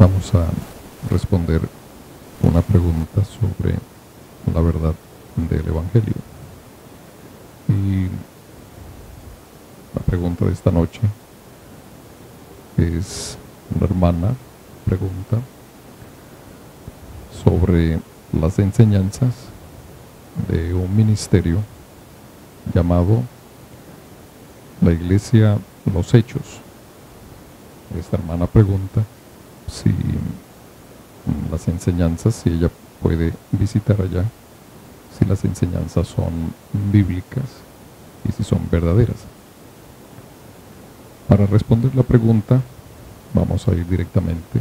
Vamos a responder una pregunta sobre la verdad del Evangelio. Y la pregunta de esta noche es una hermana pregunta sobre las enseñanzas de un ministerio llamado la Iglesia Los Hechos. Esta hermana pregunta si las enseñanzas, si ella puede visitar allá, si las enseñanzas son bíblicas y si son verdaderas. Para responder la pregunta, vamos a ir directamente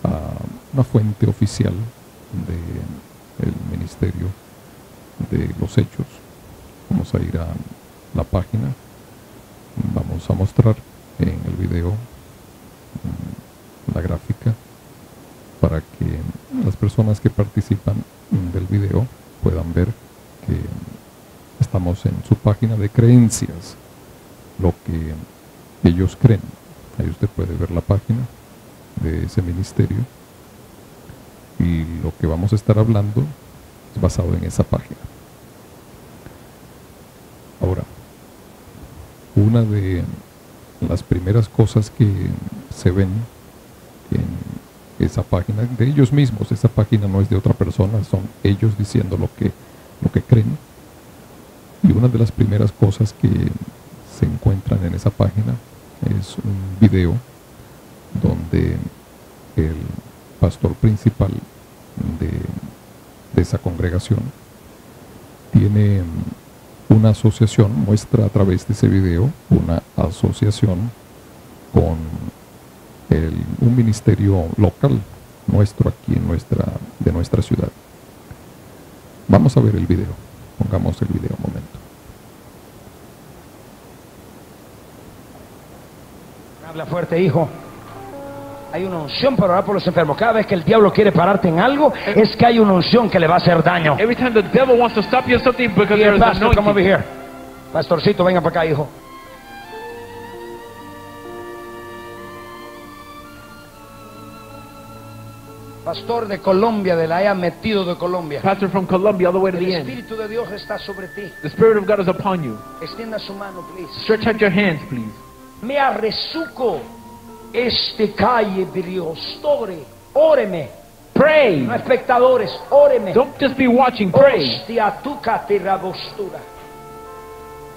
a una fuente oficial del Ministerio de los Hechos. Vamos a ir a la página, vamos a mostrar en el video la gráfica para que las personas que participan del video puedan ver que estamos en su página de creencias, lo que ellos creen. Ahí usted puede ver la página de ese ministerio y lo que vamos a estar hablando es basado en esa página. Ahora, una de las primeras cosas que se ven en esa página de ellos mismos, esa página no es de otra persona, son ellos diciendo lo que creen. Y una de las primeras cosas que se encuentran en esa página es un video donde el pastor principal de esa congregación tiene una asociación, muestra a través de ese video una asociación con un ministerio local nuestro aquí de nuestra ciudad. Vamos a ver el video, pongamos el video un momento. Habla fuerte, hijo. Hay una unción para orar por los enfermos. Cada vez que el diablo quiere pararte en algo, es que hay una unción que le va a hacer daño. Every time the devil wants to stop you in something because Y there el is pastor, come over anointing. here. Pastorcito, venga para acá, hijo. Pastor de Colombia, de la haya metido de Colombia. Pastor from Colombia all the way to El the end. Espíritu de Dios está sobre ti. The Spirit of God is upon you. Extienda su mano, please. Stretch out your hands, please. Me arresuco este calle briostore. Óreme. Pray. No espectadores, óreme. Don't just be watching, pray. Hostia, tu caterabostura.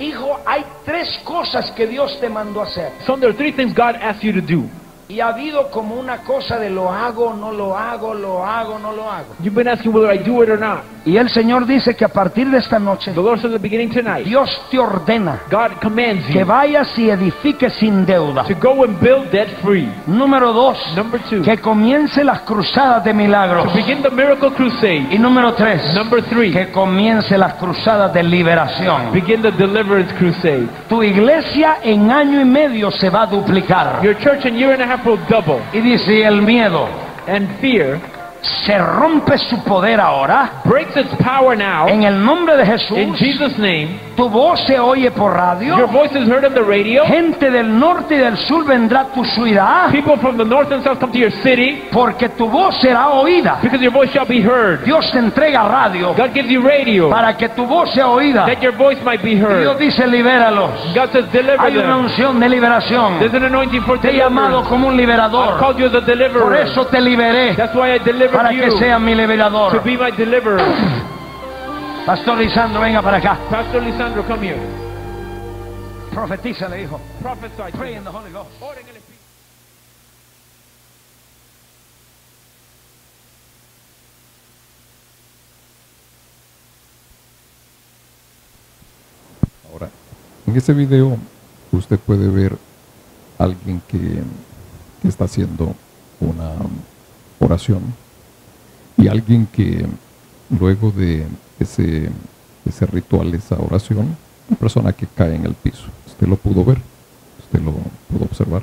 Hijo, hay tres cosas que Dios te mandó a hacer. So there are three things God asks you to do. Y ha habido como una cosa de lo hago, no lo hago, lo hago, no lo hago. You've been asking whether I do it or not. Y el Señor dice que a partir de esta noche, The Lord said at the beginning tonight, Dios te ordena God commands que you vayas y edifiques sin deuda. to go and build debt free. Número 2, Number 2, que comience las cruzadas de milagros. to begin the miracle crusade. Y número 3, Number 3, que comience las cruzadas de liberación. begin the deliverance crusade. Tu iglesia en año y medio se va a duplicar. Your church in a year and a half will double. Y dice, y el miedo And fear se rompe su poder ahora. breaks its power now. En el nombre de In Jesús, Jesus' name, tu voz se oye por radio. your voice is heard on the radio. Gente del norte y del sur vendrá a tu ciudad, People from the north and south come to your city porque tu voz será oída. because your voice shall be heard. Dios te entrega radio God gives you radio para que tu voz sea oída. that your voice might be Y Dios heard. dice, libéralos. God says, deliver Hay una them. unción de liberación. There's an anointing for Te he llamado deliverance. como un I liberador. called you as a Por deliverer. eso te liberé, That's why I para delivered que you sea mi to liberador. be my deliverer. Pastor Lisandro, venga para acá. Pastor Lisandro, come here. Profetízale, hijo. Prophesy. Pray in the Holy Ghost. Ora en el Espíritu. Ahora, en ese video usted puede ver a alguien que está haciendo una oración y alguien que luego de ese ritual, esa oración, una persona que cae en el piso. Usted lo pudo ver, usted lo pudo observar.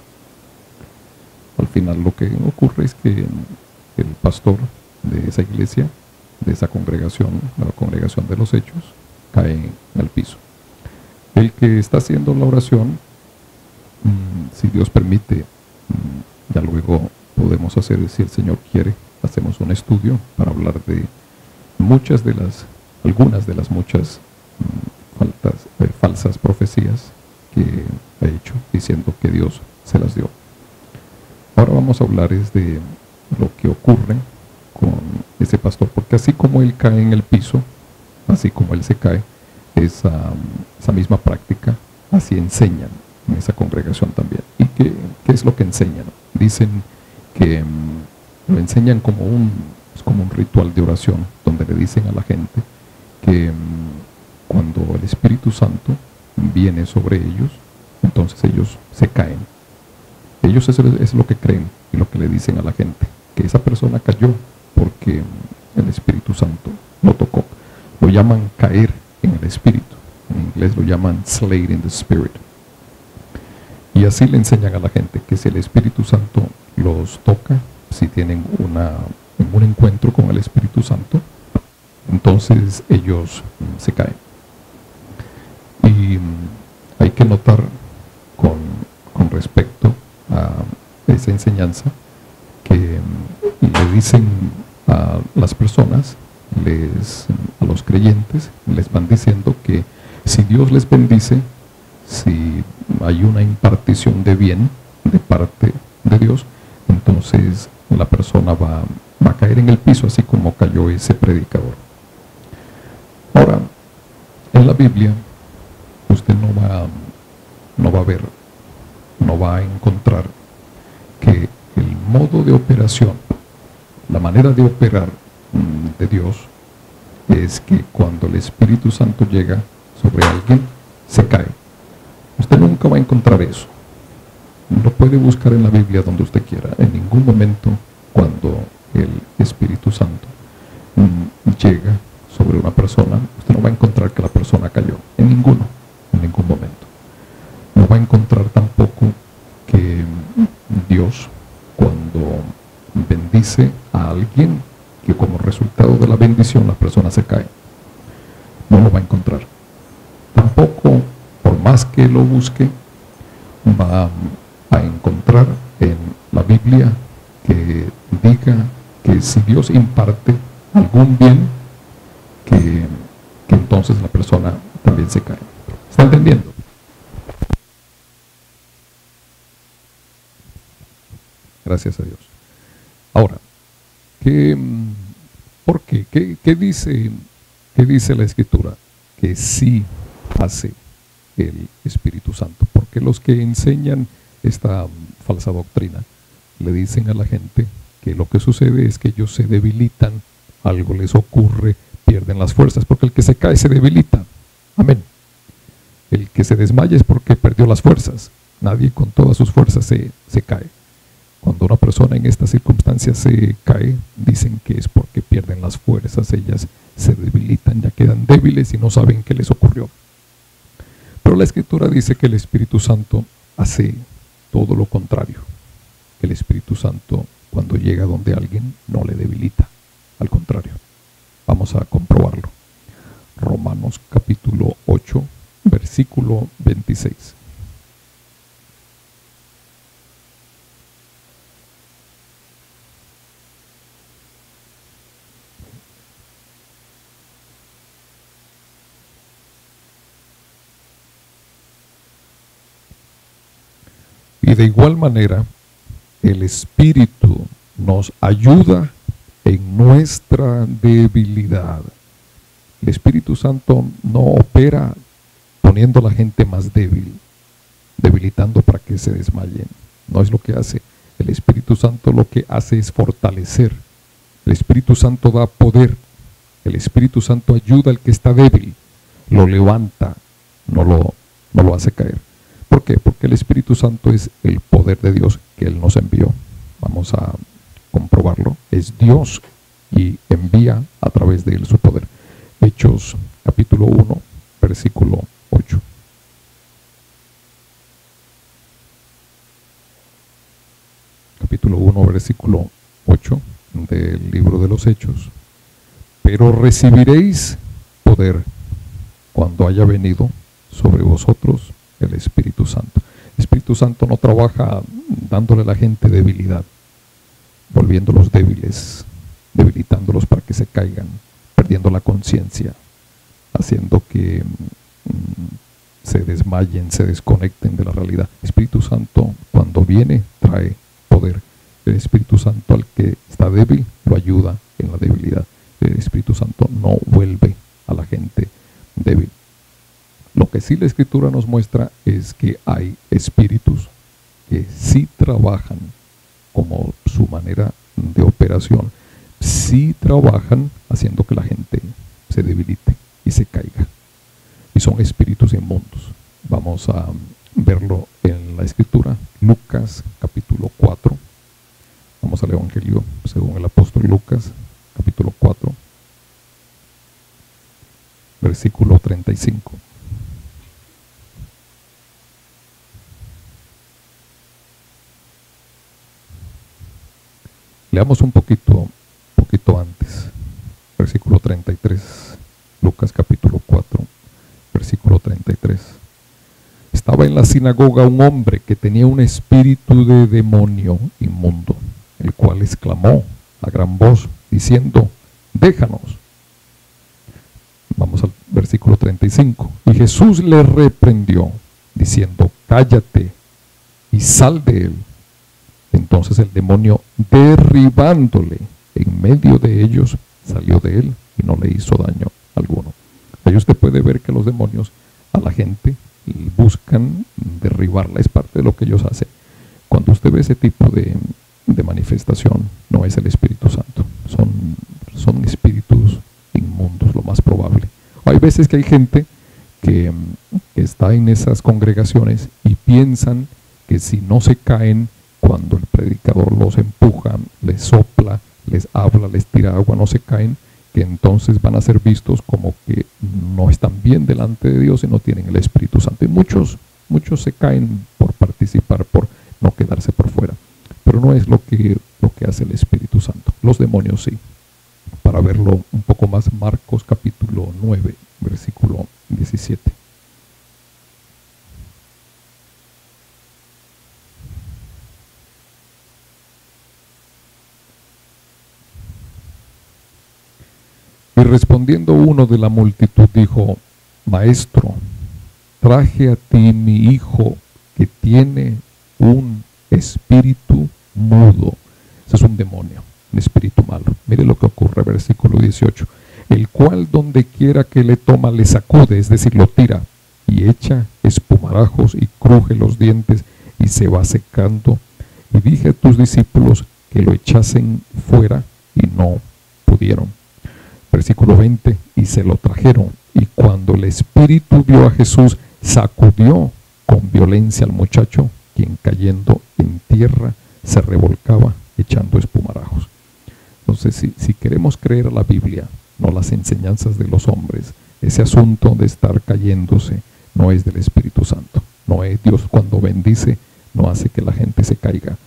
Al final lo que ocurre es que el pastor de esa iglesia, de esa congregación, la congregación de los Hechos, cae en el piso. El que está haciendo la oración, si Dios permite, ya luego podemos hacer es, si el Señor quiere, hacemos un estudio para hablar de algunas de las muchas falsas profecías que ha hecho, diciendo que Dios se las dio. Ahora vamos a hablar de lo que ocurre con ese pastor, porque así como él cae en el piso, así como él se cae, esa misma práctica, así enseñan en esa congregación también. ¿Y qué es lo que enseñan? Dicen que lo enseñan como un ritual de oración, donde le dicen a la gente que cuando el Espíritu Santo viene sobre ellos, entonces ellos se caen. Ellos es lo que creen y lo que le dicen a la gente, que esa persona cayó porque el Espíritu Santo lo tocó. Lo llaman caer en el Espíritu. En inglés lo llaman slide in the Spirit. Y así le enseñan a la gente que si el Espíritu Santo los toca, si tienen un encuentro con el Espíritu Santo, entonces ellos se caen. Y hay que notar con respecto a esa enseñanza que le dicen a las personas, a los creyentes, les van diciendo que si Dios les bendice, si hay una impartición de bien de parte de Dios, entonces la persona va a caer en el piso, así como cayó ese predicador. Ahora, en la Biblia, usted no va a encontrar que el modo de operación, la manera de operar de Dios, es que cuando el Espíritu Santo llega sobre alguien, se cae. Usted nunca va a encontrar eso. Lo puede buscar en la Biblia donde usted quiera. En ningún momento, cuando el Espíritu Santo llega sobre una persona, usted no va a encontrar que la persona cayó. En ningún momento. No va a encontrar tampoco que Dios, cuando bendice a alguien, que como resultado de la bendición la persona se cae. No lo va a encontrar. Tampoco, por más que lo busque, va a encontrar en la Biblia que diga que si Dios imparte algún bien, que entonces la persona también se cae. ¿Está entendiendo? Gracias a Dios. Ahora, ¿por qué? ¿Qué dice la Escritura? Que sí hace el Espíritu Santo. Porque los que enseñan esta falsa doctrina le dicen a la gente que lo que sucede es que ellos se debilitan, algo les ocurre, pierden las fuerzas, porque el que se cae se debilita. Amén. El que se desmaya es porque perdió las fuerzas. Nadie con todas sus fuerzas se cae. Cuando una persona en estas circunstancias se cae, dicen que es porque pierden las fuerzas, ellas se debilitan, ya quedan débiles y no saben qué les ocurrió. Pero la Escritura dice que el Espíritu Santo hace todo lo contrario. El Espíritu Santo, cuando llega donde alguien, no le debilita. Al contrario. Vamos a comprobarlo. Romanos capítulo 8, versículo 26. Y de igual manera, el Espíritu nos ayuda en nuestra debilidad. El Espíritu Santo no opera poniendo a la gente más débil, debilitando para que se desmayen. No es lo que hace. El Espíritu Santo lo que hace es fortalecer. El Espíritu Santo da poder. El Espíritu Santo ayuda al que está débil, lo levanta, no lo hace caer. ¿Por qué? Porque el Espíritu Santo es el poder de Dios que Él nos envió. Vamos a comprobarlo. Es Dios y envía a través de Él su poder. Hechos capítulo 1, versículo 8. Capítulo 1, versículo 8 del libro de los Hechos. Pero recibiréis poder cuando haya venido sobre vosotros el Espíritu Santo. El Espíritu Santo no trabaja dándole a la gente debilidad. volviéndolos débiles, debilitándolos para que se caigan, perdiendo la conciencia, haciendo que se desmayen, se desconecten de la realidad. El Espíritu Santo, cuando viene, trae poder. El Espíritu Santo al que está débil lo ayuda en la debilidad. El Espíritu Santo no vuelve a la gente débil. Lo que sí la Escritura nos muestra es que hay espíritus que sí trabajan como su manera de operación, sí trabajan haciendo que la gente se debilite y se caiga. Y son espíritus inmundos. Vamos a verlo en la Escritura, Lucas capítulo 4. Vamos al Evangelio según el apóstol Lucas, capítulo 4, versículo 35. Leamos un poquito antes, versículo 33, Lucas capítulo 4, versículo 33. Estaba en la sinagoga un hombre que tenía un espíritu de demonio inmundo, el cual exclamó a gran voz, diciendo, déjanos. Vamos al versículo 35. Y Jesús le reprendió, diciendo, cállate y sal de él. Entonces el demonio, derribándole en medio de ellos, salió de él y no le hizo daño alguno. Ahí usted puede ver que los demonios a la gente buscan derribarla, es parte de lo que ellos hacen. Cuando usted ve ese tipo de manifestación, no es el Espíritu Santo, son espíritus inmundos, lo más probable. Hay veces que hay gente que está en esas congregaciones y piensan que si no se caen, cuando el predicador los empuja, les sopla, les habla, les tira agua, no se caen, que entonces van a ser vistos como que no están bien delante de Dios y no tienen el Espíritu Santo. Y muchos se caen por participar, por no quedarse por fuera. Pero no es lo que hace el Espíritu Santo. Los demonios sí. Para verlo un poco más, Marcos capítulo 9, versículo 17. Y respondiendo uno de la multitud dijo, Maestro, traje a ti mi hijo que tiene un espíritu mudo. Ese es un demonio, un espíritu malo. Mire lo que ocurre, versículo 18. El cual donde quiera que le toma le sacude, es decir, lo tira, y echa espumarajos y cruje los dientes y se va secando. Y dije a tus discípulos que lo echasen fuera y no pudieron. Versículo 20, y se lo trajeron, y cuando el espíritu vio a Jesús, sacudió con violencia al muchacho, quien cayendo en tierra se revolcaba echando espumarajos. Entonces, si queremos creer a la Biblia, no las enseñanzas de los hombres, ese asunto de estar cayéndose no es del Espíritu Santo. No es Dios cuando bendice, no hace que la gente se caiga.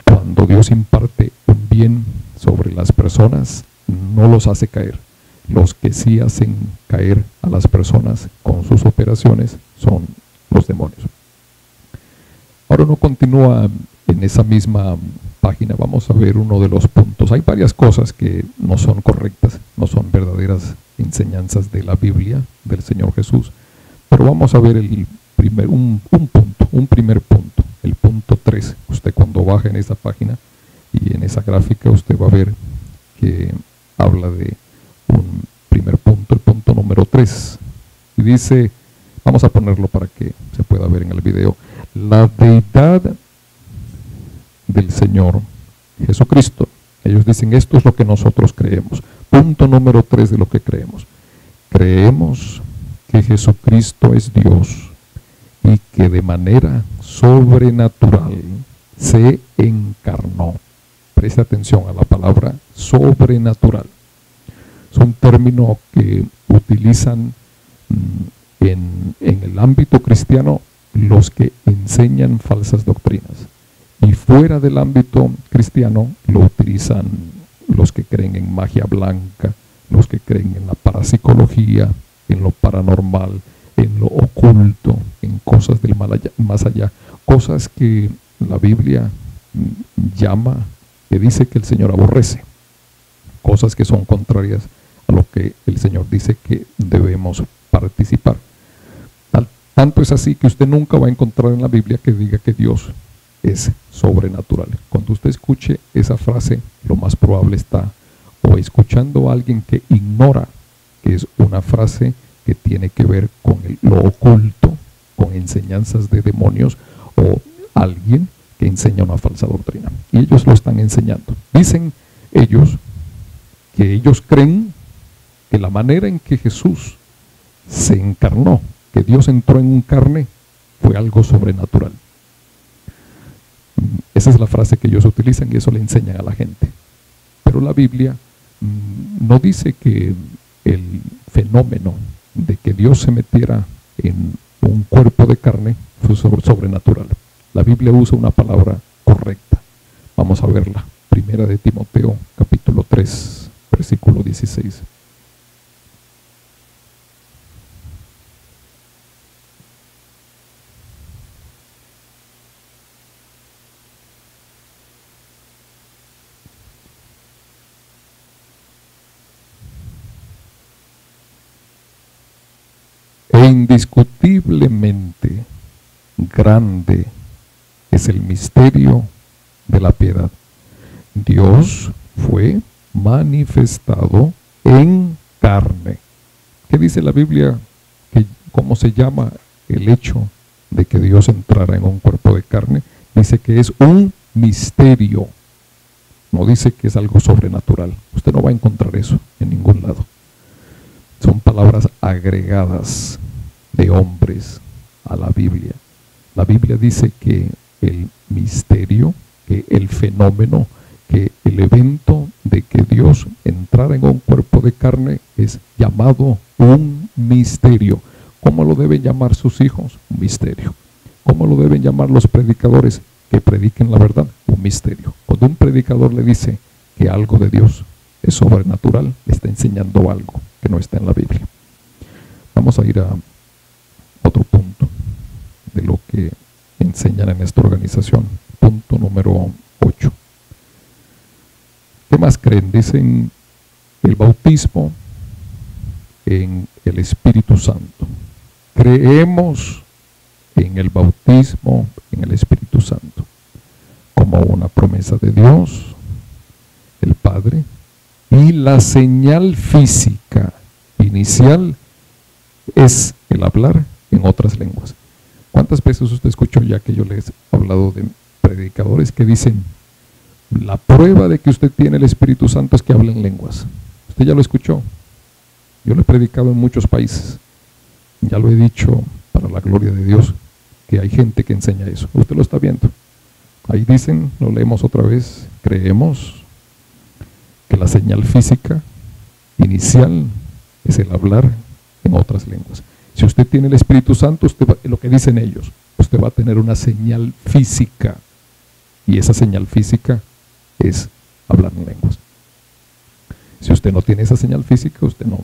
Cuando Dios imparte un bien sobre las personas, no los hace caer. Los que sí hacen caer a las personas con sus operaciones son los demonios. Ahora uno continúa en esa misma página. Vamos a ver uno de los puntos. Hay varias cosas que no son correctas, no son verdaderas enseñanzas de la Biblia, del Señor Jesús. Pero vamos a ver un primer punto, el punto 3. Usted cuando baja en esa página y en esa gráfica, usted va a ver que habla de un primer punto, el punto número 3. Y dice, vamos a ponerlo para que se pueda ver en el video, la deidad del Señor Jesucristo. Ellos dicen, esto es lo que nosotros creemos. Punto número 3 de lo que creemos. Creemos que Jesucristo es Dios y que de manera sobrenatural se encarnó. Preste atención a la palabra sobrenatural. Es un término que utilizan en el ámbito cristiano los que enseñan falsas doctrinas. Y fuera del ámbito cristiano lo utilizan los que creen en magia blanca, los que creen en la parapsicología, en lo paranormal, en lo oculto, en cosas del más allá, cosas que la Biblia llama que dice que el Señor aborrece, cosas que son contrarias a lo que el Señor dice que debemos participar. Tanto es así que usted nunca va a encontrar en la Biblia que diga que Dios es sobrenatural. Cuando usted escuche esa frase, lo más probable está o escuchando a alguien que ignora que es una frase que tiene que ver con lo oculto, con enseñanzas de demonios, o alguien que enseña una falsa doctrina. Y ellos lo están enseñando. Dicen ellos que ellos creen que la manera en que Jesús se encarnó, que Dios entró en un carne, fue algo sobrenatural. Esa es la frase que ellos utilizan y eso le enseñan a la gente. Pero la Biblia no dice que el fenómeno de que Dios se metiera en un cuerpo de carne fue sobrenatural. La Biblia usa una palabra correcta. Vamos a verla. Primera de Timoteo, capítulo 3, versículo 16. E indiscutiblemente grande es el misterio de la piedad. Dios fue manifestado en carne. ¿Qué dice la Biblia? ¿Cómo se llama el hecho de que Dios entrara en un cuerpo de carne? Dice que es un misterio. No dice que es algo sobrenatural. Usted no va a encontrar eso en ningún lado. Son palabras agregadas de hombres a la Biblia. La Biblia dice que el misterio, que el fenómeno, que el evento de que Dios entrara en un cuerpo de carne es llamado un misterio. ¿Cómo lo deben llamar sus hijos? Un misterio. ¿Cómo lo deben llamar los predicadores que prediquen la verdad? Un misterio. Cuando un predicador le dice que algo de Dios es sobrenatural, le está enseñando algo que no está en la Biblia. Vamos a ir a otro punto de lo que enseñan en esta organización. Punto número 8. ¿Qué más creen? Dicen el bautismo en el Espíritu Santo. Creemos en el bautismo en el Espíritu Santo como una promesa de Dios, el Padre, y la señal física inicial es el hablar en otras lenguas. ¿Cuántas veces usted escuchó ya que yo les he hablado de predicadores que dicen la prueba de que usted tiene el Espíritu Santo es que habla en lenguas? Usted ya lo escuchó. Yo lo he predicado en muchos países. Ya lo he dicho para la gloria de Dios que hay gente que enseña eso. Usted lo está viendo. Ahí dicen, lo leemos otra vez, creemos que la señal física inicial es el hablar en otras lenguas. Si usted tiene el Espíritu Santo, lo que dicen ellos, usted va a tener una señal física, y esa señal física es hablar en lenguas. Si usted no tiene esa señal física, usted no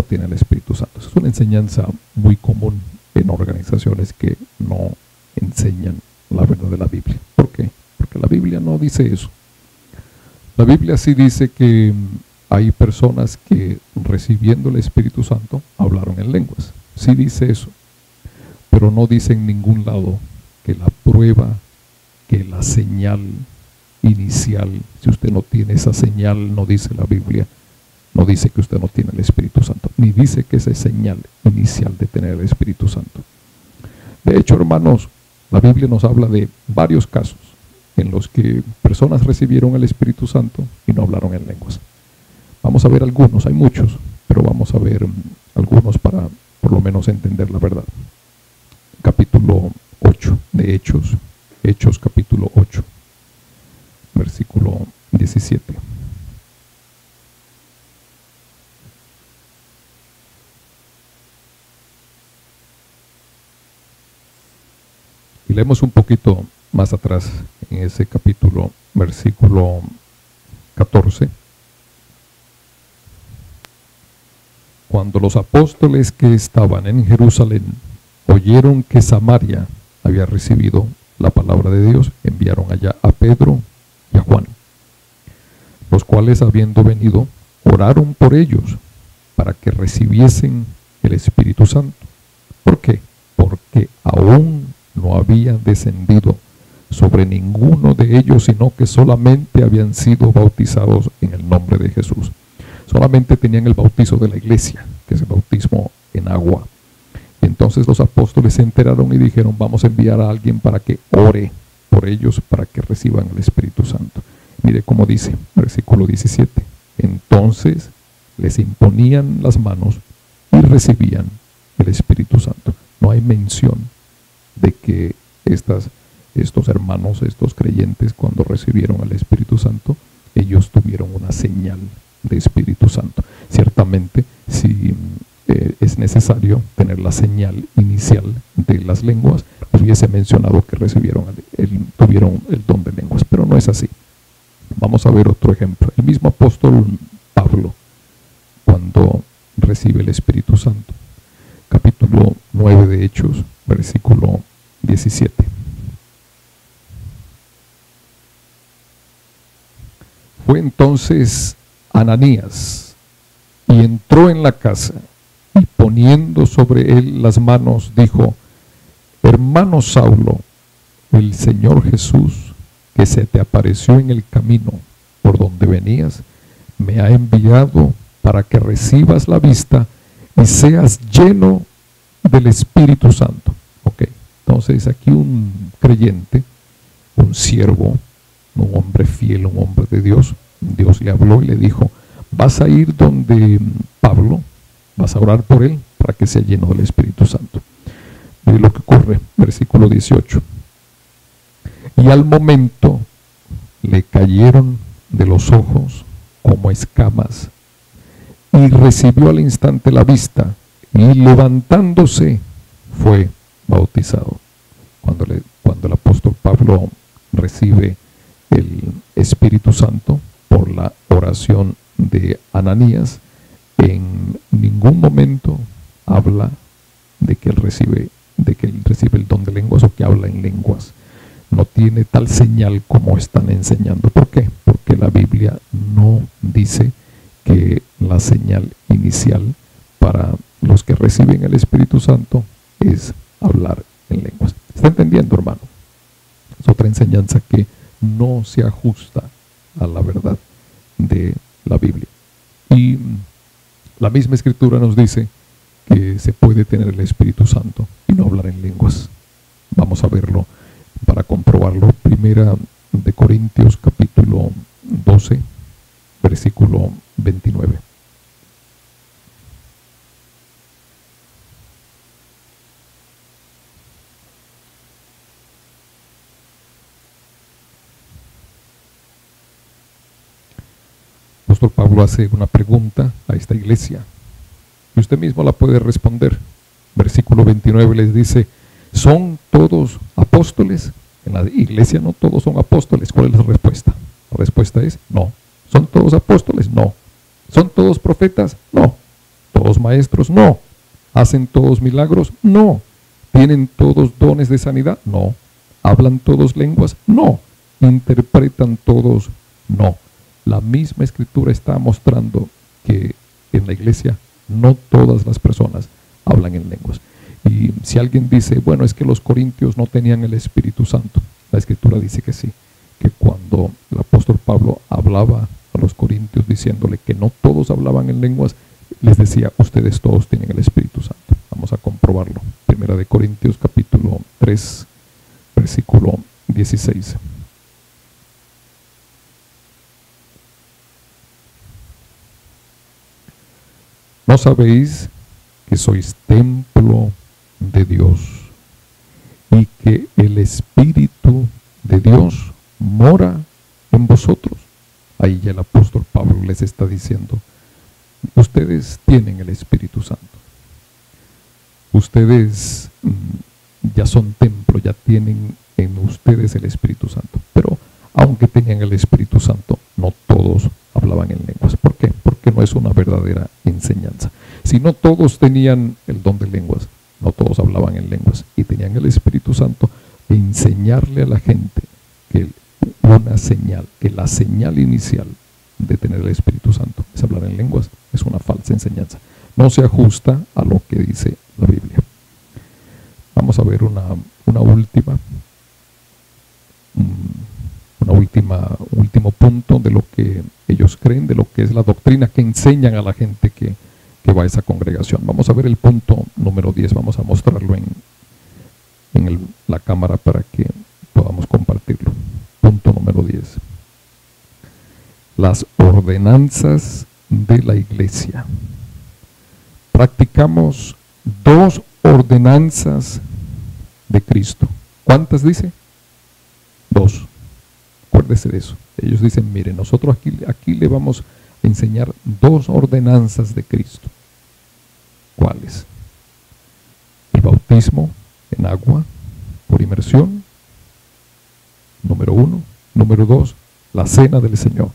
tiene el Espíritu Santo. Es una enseñanza muy común en organizaciones que no enseñan la verdad de la Biblia. ¿Por qué? Porque la Biblia no dice eso. La Biblia sí dice que hay personas que recibiendo el Espíritu Santo hablaron en lenguas. Sí dice eso, pero no dice en ningún lado que la prueba, que la señal inicial, si usted no tiene esa señal, no dice la Biblia, no dice que usted no tiene el Espíritu Santo, ni dice que esa es señal inicial de tener el Espíritu Santo. De hecho, hermanos, la Biblia nos habla de varios casos en los que personas recibieron el Espíritu Santo y no hablaron en lenguas. Vamos a ver algunos, hay muchos, pero vamos a ver algunos para por lo menos entender la verdad. Capítulo 8 de Hechos, Hechos capítulo 8, versículo 17. Y leemos un poquito más atrás en ese capítulo, versículo 14. Cuando los apóstoles que estaban en Jerusalén oyeron que Samaria había recibido la palabra de Dios, enviaron allá a Pedro y a Juan. los cuales habiendo venido, oraron por ellos para que recibiesen el Espíritu Santo. ¿Por qué? Porque aún no había descendido sobre ninguno de ellos, sino que solamente habían sido bautizados en el nombre de Jesús. Solamente tenían el bautizo de la iglesia, que es el bautismo en agua. Y entonces los apóstoles se enteraron y dijeron, vamos a enviar a alguien para que ore por ellos, para que reciban el Espíritu Santo. Mire cómo dice, versículo 17. Entonces les imponían las manos y recibían el Espíritu Santo. No hay mención de que estos hermanos, estos creyentes, cuando recibieron el Espíritu Santo, ellos tuvieron una señal de Espíritu Santo. Ciertamente, si es necesario tener la señal inicial de las lenguas, hubiese mencionado que tuvieron el don de lenguas, pero no es así. Vamos a ver otro ejemplo. El mismo apóstol Pablo, cuando recibe el Espíritu Santo, capítulo 9 de Hechos, versículo 17. Fue entonces Ananías y entró en la casa y poniendo sobre él las manos dijo: hermano Saulo, el Señor Jesús, que se te apareció en el camino por donde venías, me ha enviado para que recibas la vista y seas lleno del Espíritu Santo. Ok, entonces aquí un creyente, un siervo, un hombre fiel, un hombre de Dios, Dios le habló y le dijo: vas a ir donde Pablo, vas a orar por él para que sea lleno del Espíritu Santo. Mire lo que ocurre, versículo 18. Y al momento le cayeron de los ojos como escamas, y recibió al instante la vista, y levantándose fue bautizado. Cuando el apóstol Pablo recibe el Espíritu Santo por la oración de Ananías, en ningún momento habla de que él recibe el don de lenguas o que habla en lenguas. No tiene tal señal como están enseñando. ¿Por qué? Porque la Biblia no dice que la señal inicial para los que reciben el Espíritu Santo es hablar en lenguas. ¿Está entendiendo, hermano? Es otra enseñanza que no se ajusta a la verdad de la Biblia. Y la misma Escritura nos dice que se puede tener el Espíritu Santo y no hablar en lenguas. Vamos a verlo para comprobarlo. Primera de Corintios capítulo 12, versículo 29. El apóstol Pablo hace una pregunta a esta iglesia y usted mismo la puede responder. Versículo 29 les dice: ¿son todos apóstoles? En la iglesia no todos son apóstoles. ¿Cuál es la respuesta? La respuesta es no. ¿Son todos apóstoles? No. ¿Son todos profetas? No. ¿Todos maestros? No. ¿Hacen todos milagros? No. ¿Tienen todos dones de sanidad? No. ¿Hablan todos lenguas? No. ¿Interpretan todos? No. La misma Escritura está mostrando que en la iglesia no todas las personas hablan en lenguas. Y si alguien dice, bueno, es que los corintios no tenían el Espíritu Santo, la Escritura dice que sí, que cuando el apóstol Pablo hablaba a los corintios diciéndole que no todos hablaban en lenguas, les decía, ustedes todos tienen el Espíritu Santo. Vamos a comprobarlo. Primera de Corintios capítulo 3, versículo 16. ¿No sabéis que sois templo de Dios y que el Espíritu de Dios mora en vosotros? Ahí ya el apóstol Pablo les está diciendo, ustedes tienen el Espíritu Santo. Ustedes ya son templo, ya tienen en ustedes el Espíritu Santo. Pero aunque tenían el Espíritu Santo, no todos hablaban en lenguas. ¿Por qué? Porque no es una verdadera enseñanza. Si no todos tenían el don de lenguas, no todos hablaban en lenguas y tenían el Espíritu Santo, enseñarle a la gente que una señal, que la señal inicial de tener el Espíritu Santo, es hablar en lenguas, es una falsa enseñanza. No se ajusta a lo que dice la Biblia. Vamos a ver último punto de lo que ellos creen, de lo que es la doctrina que enseñan a la gente que va a esa congregación. Vamos a ver el punto número 10, vamos a mostrarlo en la cámara para que podamos compartirlo. Punto número 10. Las ordenanzas de la iglesia. Practicamos 2 ordenanzas de Cristo. ¿Cuántas dice? 2. Acuérdese de eso. Ellos dicen, mire, nosotros aquí le vamos a enseñar 2 ordenanzas de Cristo. ¿Cuáles? El bautismo en agua por inmersión, número 1. Número 2, la cena del Señor.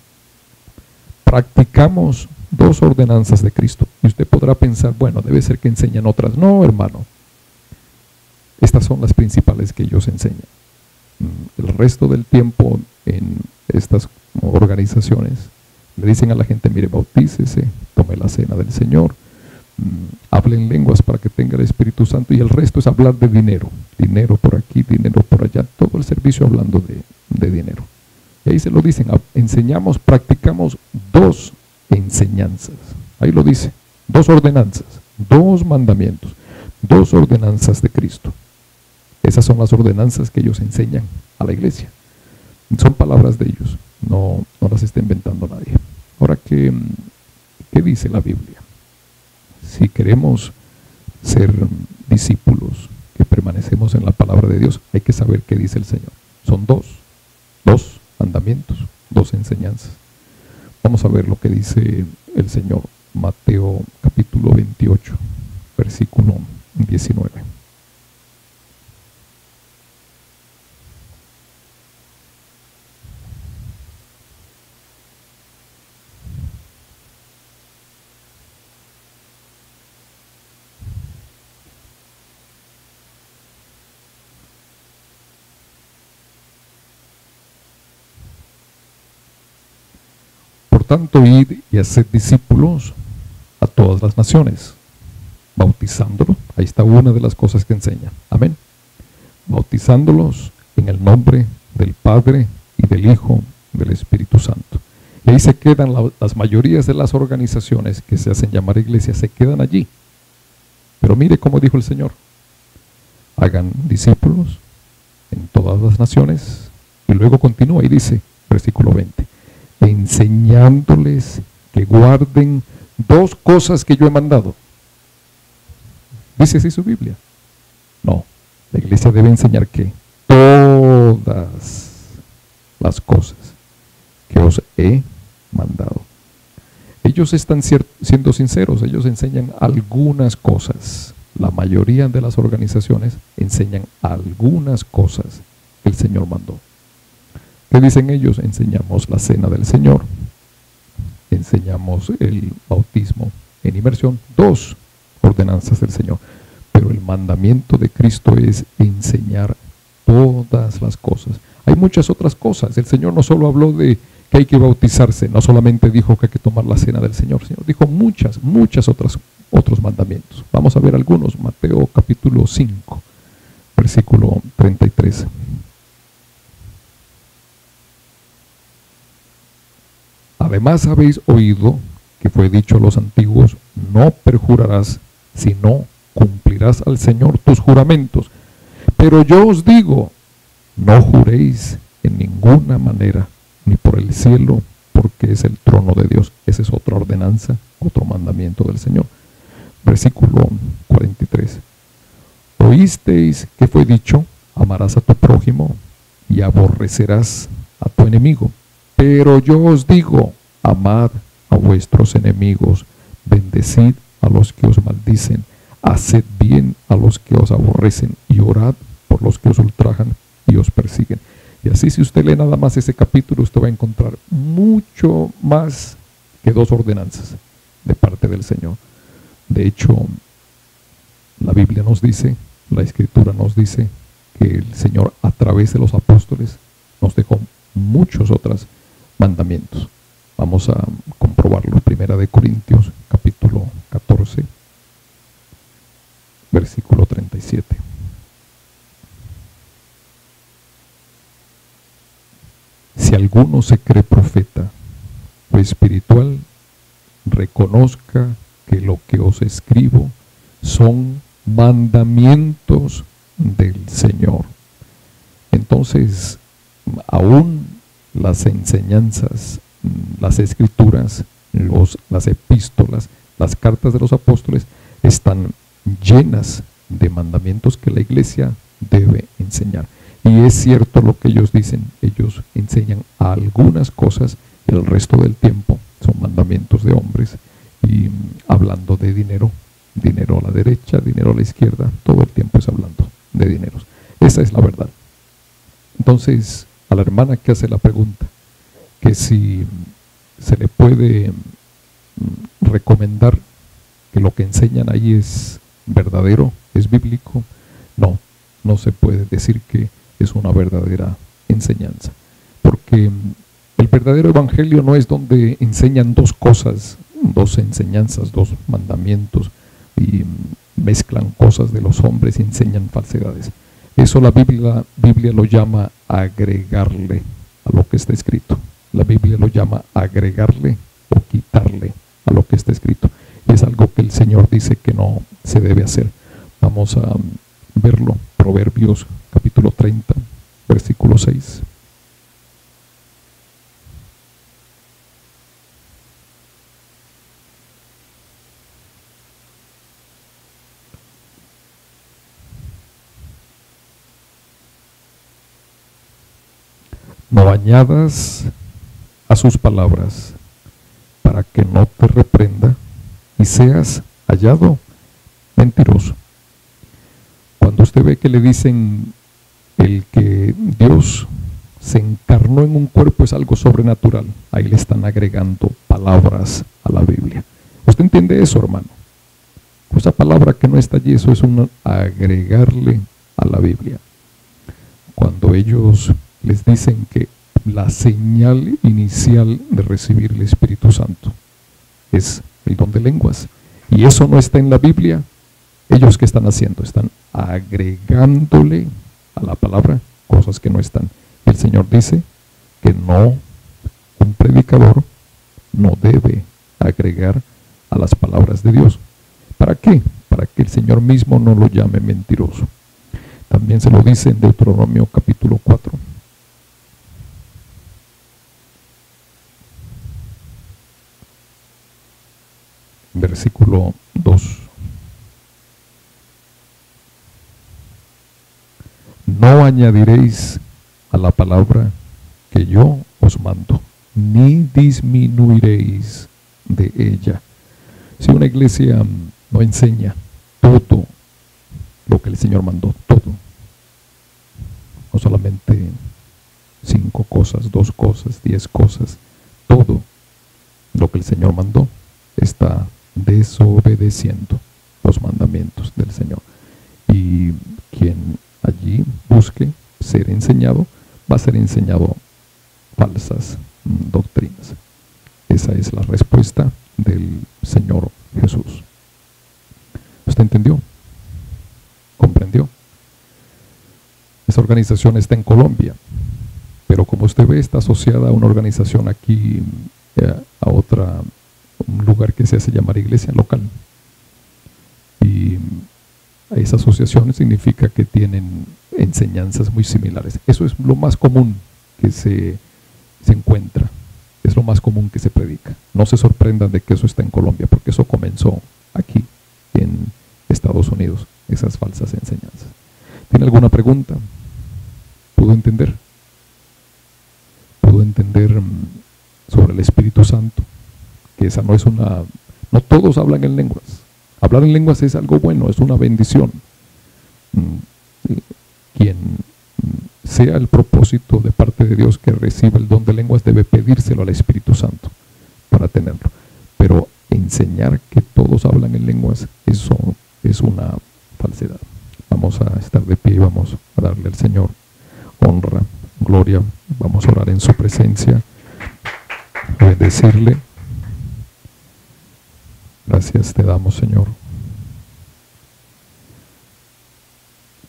Practicamos 2 ordenanzas de Cristo. Y usted podrá pensar, bueno, debe ser que enseñan otras. No, hermano. Estas son las principales que ellos enseñan. El resto del tiempo en estas organizaciones le dicen a la gente, mire, bautícese, tome la cena del Señor, hable en lenguas para que tenga el Espíritu Santo, y el resto es hablar de dinero. Dinero por aquí, dinero por allá, todo el servicio hablando de dinero. Y ahí se lo dicen, enseñamos, practicamos 2 enseñanzas. Ahí lo dice, 2 ordenanzas, 2 mandamientos, 2 ordenanzas de Cristo. Esas son las ordenanzas que ellos enseñan a la iglesia. Son palabras de ellos, no las está inventando nadie. Ahora, ¿qué dice la Biblia? Si queremos ser discípulos que permanecemos en la palabra de Dios, hay que saber qué dice el Señor. Son 2 mandamientos, 2 enseñanzas. Vamos a ver lo que dice el Señor. Mateo capítulo 28, versículo 19. Por tanto, id y haced discípulos a todas las naciones, bautizándolos. Ahí está una de las cosas que enseña. Amén. Bautizándolos en el nombre del Padre y del Hijo y del Espíritu Santo. Y ahí se quedan las mayorías de las organizaciones que se hacen llamar iglesias, se quedan allí. Pero mire cómo dijo el Señor: hagan discípulos en todas las naciones. Y luego continúa y dice, versículo 20, enseñándoles que guarden 2 cosas que yo he mandado. ¿Dice así su Biblia? No, la iglesia debe enseñar que todas las cosas que os he mandado. Ellos están siendo sinceros, ellos enseñan algunas cosas. La mayoría de las organizaciones enseñan algunas cosas que el Señor mandó. ¿Qué dicen ellos? Enseñamos la cena del Señor, enseñamos el bautismo en inmersión, 2 ordenanzas del Señor. Pero el mandamiento de Cristo es enseñar todas las cosas. Hay muchas otras cosas. El Señor no solo habló de que hay que bautizarse, no solamente dijo que hay que tomar la cena del Señor, sino dijo muchos otros mandamientos. Vamos a ver algunos. Mateo capítulo 5, versículo 33. Además habéis oído que fue dicho a los antiguos, no perjurarás, sino cumplirás al Señor tus juramentos. Pero yo os digo, no juréis en ninguna manera, ni por el cielo, porque es el trono de Dios. Esa es otra ordenanza, otro mandamiento del Señor. Versículo 43. Oísteis que fue dicho, amarás a tu prójimo y aborrecerás a tu enemigo. Pero yo os digo, amad a vuestros enemigos, bendecid a los que os maldicen, haced bien a los que os aborrecen y orad por los que os ultrajan y os persiguen. Y así, si usted lee nada más ese capítulo, usted va a encontrar mucho más que 2 ordenanzas de parte del Señor. De hecho, la Biblia nos dice, la Escritura nos dice que el Señor a través de los apóstoles nos dejó muchos otros mandamientos. Vamos a comprobarlo. Primera de Corintios, capítulo 14, versículo 37. Si alguno se cree profeta o espiritual, reconozca que lo que os escribo son mandamientos del Señor. Entonces, aún las enseñanzas, las escrituras, las epístolas, las cartas de los apóstoles están llenas de mandamientos que la iglesia debe enseñar. Y es cierto lo que ellos dicen, ellos enseñan algunas cosas y el resto del tiempo son mandamientos de hombres, y hablando de dinero, dinero a la derecha, dinero a la izquierda, todo el tiempo es hablando de dineros. Esa es la verdad. Entonces, a la hermana que hace la pregunta, que si se le puede recomendar que lo que enseñan ahí es verdadero, es bíblico, no se puede decir que es una verdadera enseñanza, porque el verdadero evangelio no es donde enseñan dos cosas, dos enseñanzas, dos mandamientos, y mezclan cosas de los hombres y enseñan falsedades. Eso la Biblia lo llama agregarle a lo que está escrito. La Biblia lo llama agregarle o quitarle a lo que está escrito. Y es algo que el Señor dice que no se debe hacer. Vamos a verlo. Proverbios capítulo 30, versículo 6. No añadas a sus palabras para que no te reprenda y seas hallado mentiroso. Cuando usted ve que le dicen el que Dios se encarnó en un cuerpo es algo sobrenatural, ahí le están agregando palabras a la Biblia. ¿Usted entiende eso, hermano? Esa palabra que no está allí, eso es un agregarle a la Biblia. Cuando ellos les dicen que la señal inicial de recibir el Espíritu Santo es el don de lenguas, y eso no está en la Biblia, ellos ¿qué están haciendo? Están agregándole a la palabra cosas que no están. El Señor dice que un predicador no debe agregar a las palabras de Dios. ¿Para qué? Para que el Señor mismo no lo llame mentiroso. También se lo dice en Deuteronomio capítulo 4. Versículo 2. No añadiréis a la palabra que yo os mando, ni disminuiréis de ella. Si una iglesia no enseña todo lo que el Señor mandó, todo, no solamente 5 cosas, 2 cosas, 10 cosas, todo lo que el Señor mandó, está desobedeciendo los mandamientos del Señor. Y quien allí busque ser enseñado, va a ser enseñado falsas doctrinas. Esa es la respuesta del Señor Jesús. ¿Usted entendió? ¿Comprendió? Esa organización está en Colombia, pero como usted ve, está asociada a una organización aquí, a un lugar que se hace llamar iglesia local. Y esa asociación significa que tienen enseñanzas muy similares. Eso es lo más común que se encuentra, es lo más común que se predica. No se sorprendan de que eso está en Colombia, porque eso comenzó aquí en Estados Unidos, esas falsas enseñanzas. ¿Tiene alguna pregunta? ¿Pudo entender? ¿Pudo entender sobre el Espíritu Santo? Que esa no es no todos hablan en lenguas. Hablar en lenguas es algo bueno, es una bendición. Quien sea el propósito de parte de Dios que reciba el don de lenguas debe pedírselo al Espíritu Santo para tenerlo. Pero enseñar que todos hablan en lenguas, eso es una falsedad. Vamos a estar de pie y vamos a darle al Señor honra, gloria. Vamos a orar en su presencia. decirle, gracias te damos, Señor.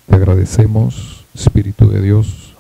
Te agradecemos, Espíritu de Dios,